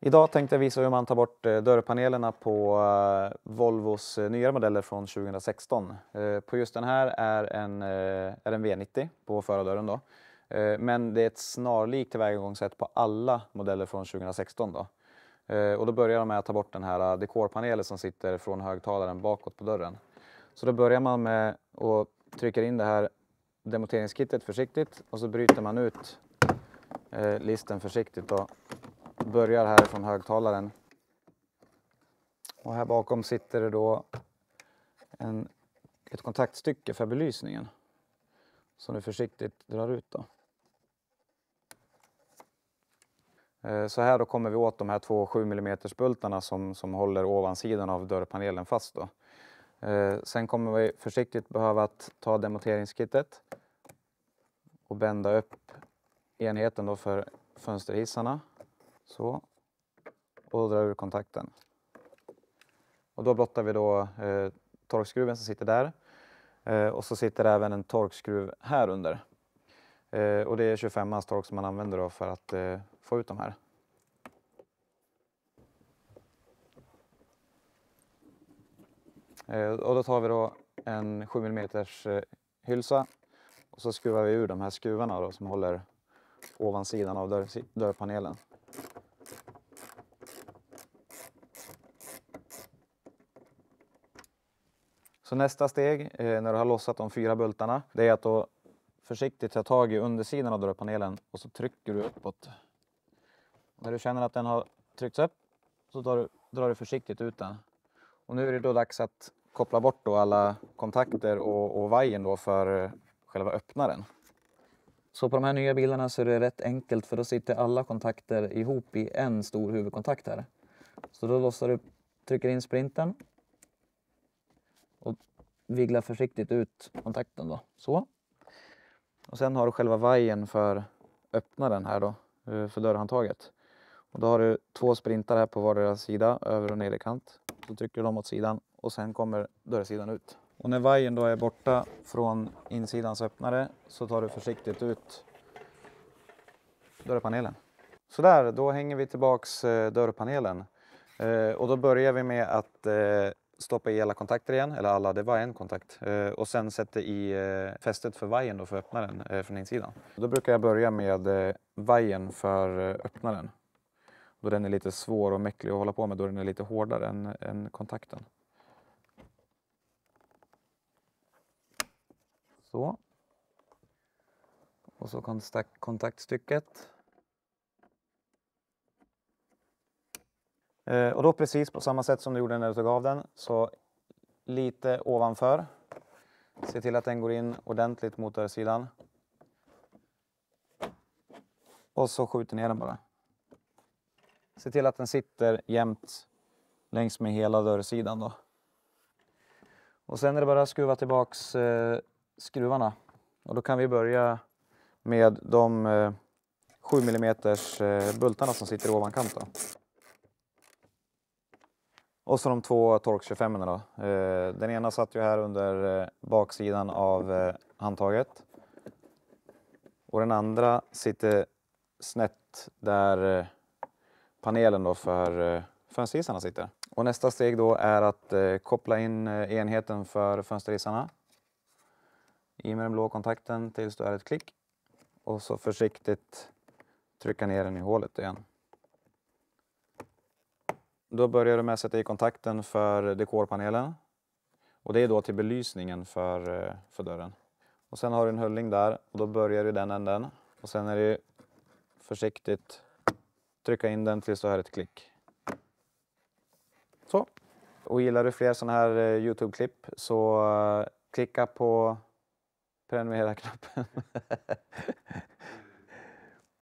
Idag tänkte jag visa hur man tar bort dörrpanelerna på Volvos nyare modeller från 2016. På just den här är en V90 på förardörren då. Men det är ett snarlikt tillvägagångssätt på alla modeller från 2016 då. Och då börjar de med att ta bort den här dekorpanelen som sitter från högtalaren bakåt på dörren. Så då börjar man med att trycka in det här demonteringskittet försiktigt och så bryter man ut listen försiktigt då. Börjar härifrån högtalaren. Och här bakom sitter det då ett kontaktstycke för belysningen. Som du försiktigt drar ut då. Så här då kommer vi åt de här två 7 mm bultarna som håller ovansidan av dörrpanelen fast då. Sen kommer vi försiktigt behöva att ta demonteringskittet och bända upp enheten då för fönsterhissarna. Så. Och då drar ur kontakten. Och då blottar vi då torkskruven som sitter där. Och så sitter även en torkskruv här under. Och det är 25-mans tork som man använder då för att få ut de här. Och då tar vi då en 7 mm hylsa. Och så skruvar vi ur de här skruvarna då, som håller ovansidan av dörrpanelen. Så nästa steg när du har lossat de 4 bultarna, det är att då försiktigt ta tag i undersidan av dörrpanelen och så trycker du uppåt. När du känner att den har tryckts upp så drar du försiktigt ut den. Och nu är det då dags att koppla bort då alla kontakter och vajern då för själva öppnaren. Så på de här nya bilarna så är det rätt enkelt, för då sitter alla kontakter ihop i en stor huvudkontakt här. Så då lossar du, trycker in sprinten och vigglar försiktigt ut kontakten då. Så. Och sen har du själva vajern för öppnaren här då, för dörrhandtaget. Och då har du 2 sprintar här på vardera sida, över och nederkant. Så trycker du dem åt sidan och sen kommer dörrsidan ut. Och när vajern då är borta från insidans öppnare så tar du försiktigt ut dörrpanelen. Så där, då hänger vi tillbaks dörrpanelen. Och då börjar vi med att stoppa i alla kontakter igen, eller alla, det var en kontakt. Och sen sätter i fästet för vajern då för öppnaren från insidan. Då brukar jag börja med vajern för öppnaren. Då den är lite svår och mäcklig att hålla på med, då den är lite hårdare än kontakten. Så. Och så kontaktstycket. Och då precis på samma sätt som du gjorde när du tog av den, så lite ovanför. Se till att den går in ordentligt mot dörrsidan. Och så skjuter ner den bara. Se till att den sitter jämnt längs med hela dörrsidan då. Och sen är det bara att skruva tillbaks skruvarna. Och då kan vi börja med de 7 mm bultarna som sitter ovankant då. Och så de 2 Torx 25 då. Den ena satt ju här under baksidan av handtaget. Och den andra sitter snett där panelen då för fönsterhissarna sitter. Och nästa steg då är att koppla in enheten för fönsterhissarna. I med den blå kontakten tills du är ett klick. Och så försiktigt trycka ner den i hålet igen. Då börjar du med att sätta i kontakten för dekorpanelen. Och det är då till belysningen för dörren. Och sen har du en hulling där och då börjar du den änden. Och sen är det försiktigt trycka in den tills du har ett klick. Så. Och gillar du fler sådana här YouTube-klipp så klicka på prenumerera-knappen.